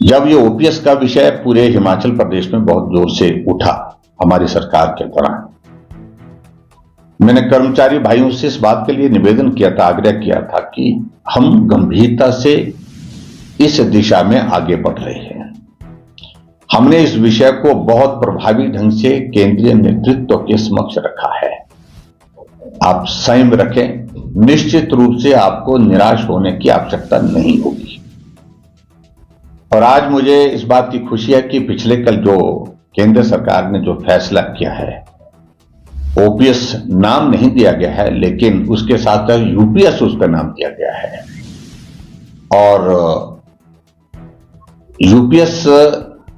जब ये ओपीएस का विषय पूरे हिमाचल प्रदेश में बहुत जोर से उठा हमारी सरकार के दौरान, मैंने कर्मचारी भाइयों से इस बात के लिए निवेदन किया था, आग्रह किया था कि हम गंभीरता से इस दिशा में आगे बढ़ रहे हैं। हमने इस विषय को बहुत प्रभावी ढंग से केंद्रीय नेतृत्व के समक्ष रखा है। आप संयम रखें, निश्चित रूप से आपको निराश होने की आवश्यकता नहीं होगी। और आज मुझे इस बात की खुशी है कि पिछले कल जो केंद्र सरकार ने जो फैसला किया है, ओपीएस नाम नहीं दिया गया है, लेकिन उसके साथ यूपीएस उसका नाम दिया गया है। और यूपीएस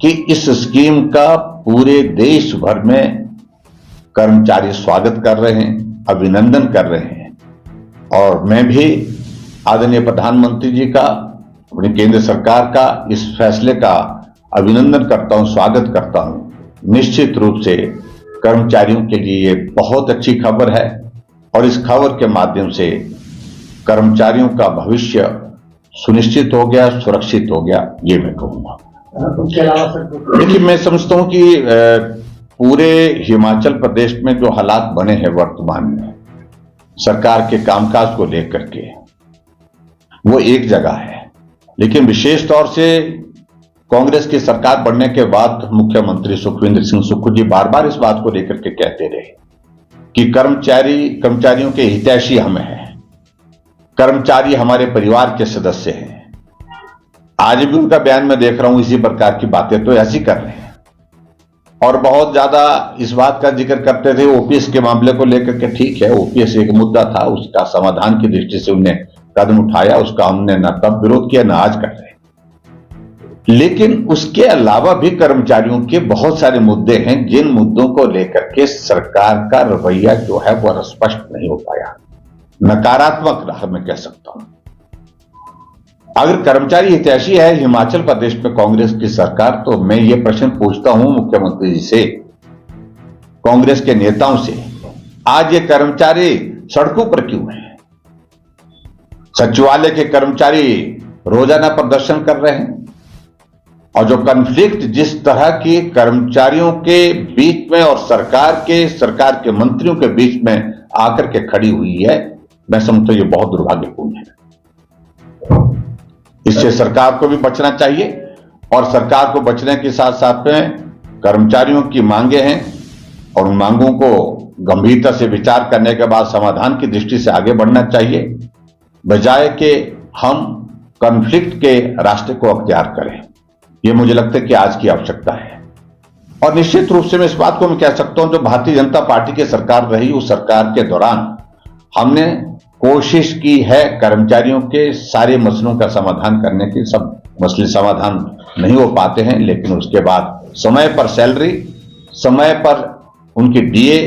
की इस स्कीम का पूरे देश भर में कर्मचारी स्वागत कर रहे हैं, अभिनंदन कर रहे हैं। और मैं भी आदरणीय प्रधानमंत्री जी का, अपनी केंद्र सरकार का इस फैसले का अभिनंदन करता हूं, स्वागत करता हूं। निश्चित रूप से कर्मचारियों के लिए ये बहुत अच्छी खबर है और इस खबर के माध्यम से कर्मचारियों का भविष्य सुनिश्चित हो गया, सुरक्षित हो गया, ये मैं कहूंगा। देखिए, मैं समझता हूं कि पूरे हिमाचल प्रदेश में जो हालात बने हैं वर्तमान में सरकार के कामकाज को लेकर के, वो एक जगह है, लेकिन विशेष तौर से कांग्रेस की सरकार बनने के बाद मुख्यमंत्री सुखविंदर सिंह सुक्खू जी बार बार इस बात को लेकर के कहते रहे कि कर्मचारियों के हितैषी हम हैं, कर्मचारी हमारे परिवार के सदस्य हैं। आज भी उनका बयान में देख रहा हूं, इसी प्रकार की बातें तो ऐसी कर रहे हैं। और बहुत ज्यादा इस बात का जिक्र करते थे ओपीएस के मामले को लेकर के। ठीक है, ओपीएस एक मुद्दा था, उसका समाधान की दृष्टि से उन्हें कदम उठाया, उसका हमने न तब विरोध किया, न आज कर रहे। लेकिन उसके अलावा भी कर्मचारियों के बहुत सारे मुद्दे हैं जिन मुद्दों को लेकर के सरकार का रवैया जो है वह स्पष्ट नहीं हो पाया, नकारात्मक रहा, मैं कह सकता हूं। अगर कर्मचारी हितैषी है हिमाचल प्रदेश में कांग्रेस की सरकार, तो मैं ये प्रश्न पूछता हूं मुख्यमंत्री जी से, कांग्रेस के नेताओं से, आज ये कर्मचारी सड़कों पर क्यों हैं? सचिवालय के कर्मचारी रोजाना प्रदर्शन कर रहे हैं और जो कॉन्फ्लिक्ट जिस तरह की कर्मचारियों के बीच में और सरकार के मंत्रियों के बीच में आकर के खड़ी हुई है, मैं समझता हूं ये बहुत दुर्भाग्यपूर्ण है। इससे सरकार को भी बचना चाहिए और सरकार को बचने के साथ साथ में कर्मचारियों की मांगे हैं और उन मांगों को गंभीरता से विचार करने के बाद समाधान की दृष्टि से आगे बढ़ना चाहिए, बजाय कि हम कॉन्फ्लिक्ट के रास्ते को अख्तियार करें। यह मुझे लगता है कि आज की आवश्यकता है। और निश्चित रूप से मैं इस बात को मैं कह सकता हूं, जो भारतीय जनता पार्टी की सरकार रही, उस सरकार के दौरान हमने कोशिश की है कर्मचारियों के सारे मसलों का समाधान करने की। सब मसले समाधान नहीं हो पाते हैं, लेकिन उसके बाद समय पर सैलरी, समय पर उनकी डीए,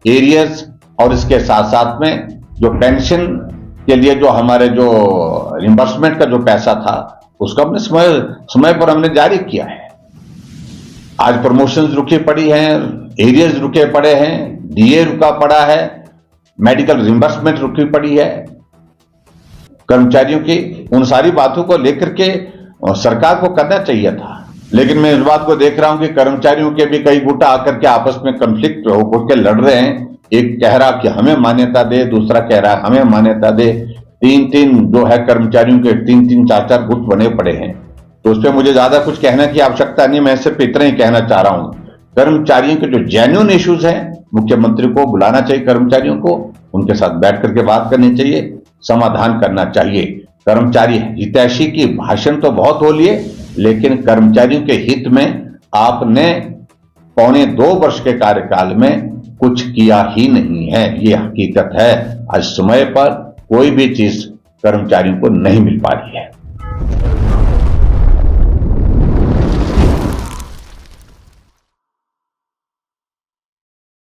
एरियर्स और इसके साथ साथ में जो पेंशन के लिए जो हमारे जो रिम्बर्समेंट का जो पैसा था, उसका हमने समय पर हमने जारी किया है। आज प्रमोशंस रुकी पड़ी हैं, एरियर्स रुके पड़े हैं, डीए रुका पड़ा है, मेडिकल रिम्बर्समेंट रुकी पड़ी है कर्मचारियों की। उन सारी बातों को लेकर के सरकार को करना चाहिए था, लेकिन मैं इस बात को देख रहा हूं कि कर्मचारियों के भी कई गुट आकर के आपस में कॉन्फ्लिक्ट होकर के लड़ रहे हैं। एक कह रहा कि हमें मान्यता दे, दूसरा कह रहा है हमें मान्यता दे। तीन जो है कर्मचारियों के तीन चार गुट बने पड़े हैं। तो उस पर मुझे ज्यादा कुछ कहने की आवश्यकता नहीं, मैं सिर्फ इतना ही कहना चाह रहा हूं, कर्मचारियों के जो जेन्युइन इश्यूज हैं, मुख्यमंत्री को बुलाना चाहिए, कर्मचारियों को उनके साथ बैठ करके बात करनी चाहिए, समाधान करना चाहिए। कर्मचारी हितैषी की भाषण तो बहुत हो लिए, लेकिन कर्मचारियों के हित में आपने 1.25 वर्ष के कार्यकाल में कुछ किया ही नहीं है, ये हकीकत है। आज समय पर कोई भी चीज कर्मचारियों को नहीं मिल पा रही है।